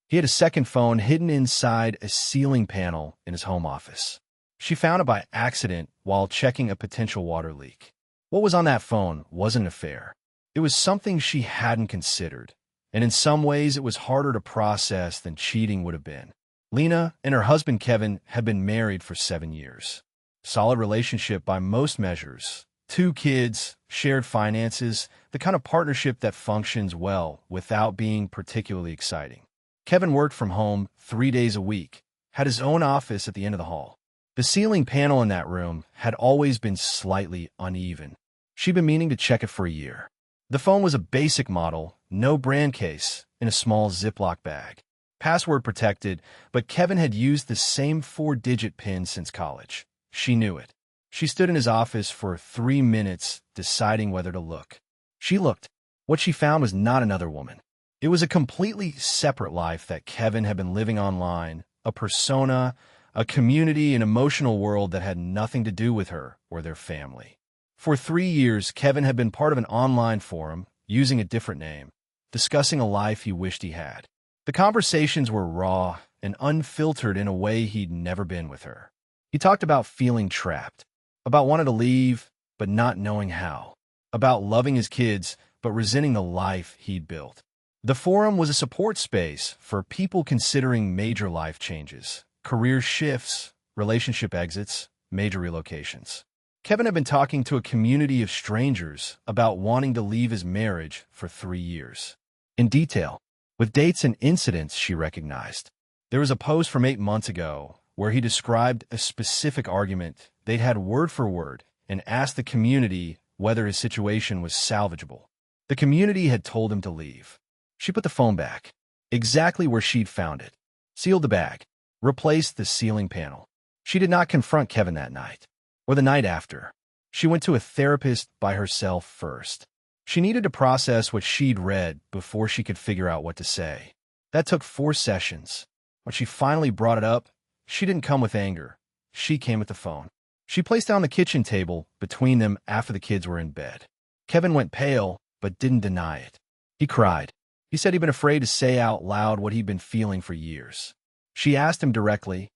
He had a second phone hidden inside a ceiling panel in his home office. She found it by accident while checking a potential water leak. What was on that phone wasn't an affair. It was something she hadn't considered, and in some ways it was harder to process than cheating would have been. Lena and her husband Kevin had been married for 7 years. Solid relationship by most measures. 2 kids, shared finances, the kind of partnership that functions well without being particularly exciting. Kevin worked from home 3 days a week, had his own office at the end of the hall. The ceiling panel in that room had always been slightly uneven. She'd been meaning to check it for a year. The phone was a basic model, no brand case, in a small Ziploc bag. Password protected, but Kevin had used the same 4-digit PIN since college. She knew it. She stood in his office for 3 minutes, deciding whether to look. She looked. What she found was not another woman. It was a completely separate life that Kevin had been living online, a persona, a community, an emotional world that had nothing to do with her or their family. For 3 years, Kevin had been part of an online forum, using a different name, discussing a life he wished he had. The conversations were raw and unfiltered in a way he'd never been with her. He talked about feeling trapped, about wanting to leave, but not knowing how, about loving his kids, but resenting the life he'd built. The forum was a support space for people considering major life changes, career shifts, relationship exits, major relocations. Kevin had been talking to a community of strangers about wanting to leave his marriage for 3 years. In detail, with dates and incidents she recognized. There was a post from 8 months ago where he described a specific argument they'd had word for word and asked the community whether his situation was salvageable. The community had told him to leave. She put the phone back, exactly where she'd found it, sealed the bag, replaced the ceiling panel. She did not confront Kevin that night, or the night after. She went to a therapist by herself first. She needed to process what she'd read before she could figure out what to say. That took 4 sessions. When she finally brought it up, she didn't come with anger. She came with the phone. She placed down the kitchen table between them after the kids were in bed. Kevin went pale, but didn't deny it. He cried. He said he'd been afraid to say out loud what he'd been feeling for years. She asked him directly,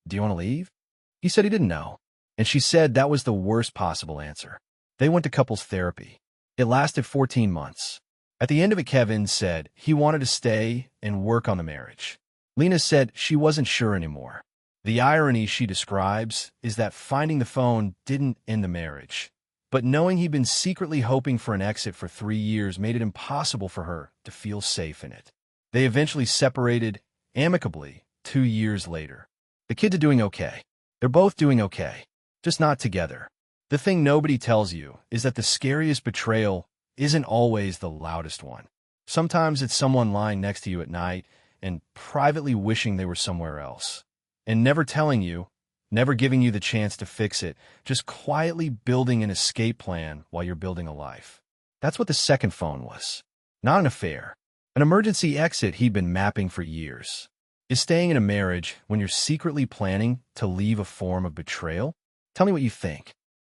"Do you want to leave?" He said he didn't know, and she said that was the worst possible answer. They went to couples therapy. It lasted 14 months. At the end of it, Kevin said he wanted to stay and work on the marriage. Lena said she wasn't sure anymore. The irony she describes is that finding the phone didn't end the marriage, but knowing he'd been secretly hoping for an exit for 3 years made it impossible for her to feel safe in it. They eventually separated amicably 2 years later. The kids are doing okay. They're both doing okay, just not together. The thing nobody tells you is that the scariest betrayal isn't always the loudest one. Sometimes it's someone lying next to you at night and privately wishing they were somewhere else, and never telling you, never giving you the chance to fix it, just quietly building an escape plan while you're building a life. That's what the second phone was. Not an affair. An emergency exit he'd been mapping for years. Is staying in a marriage when you're secretly planning to leave a form of betrayal? Tell me what you think.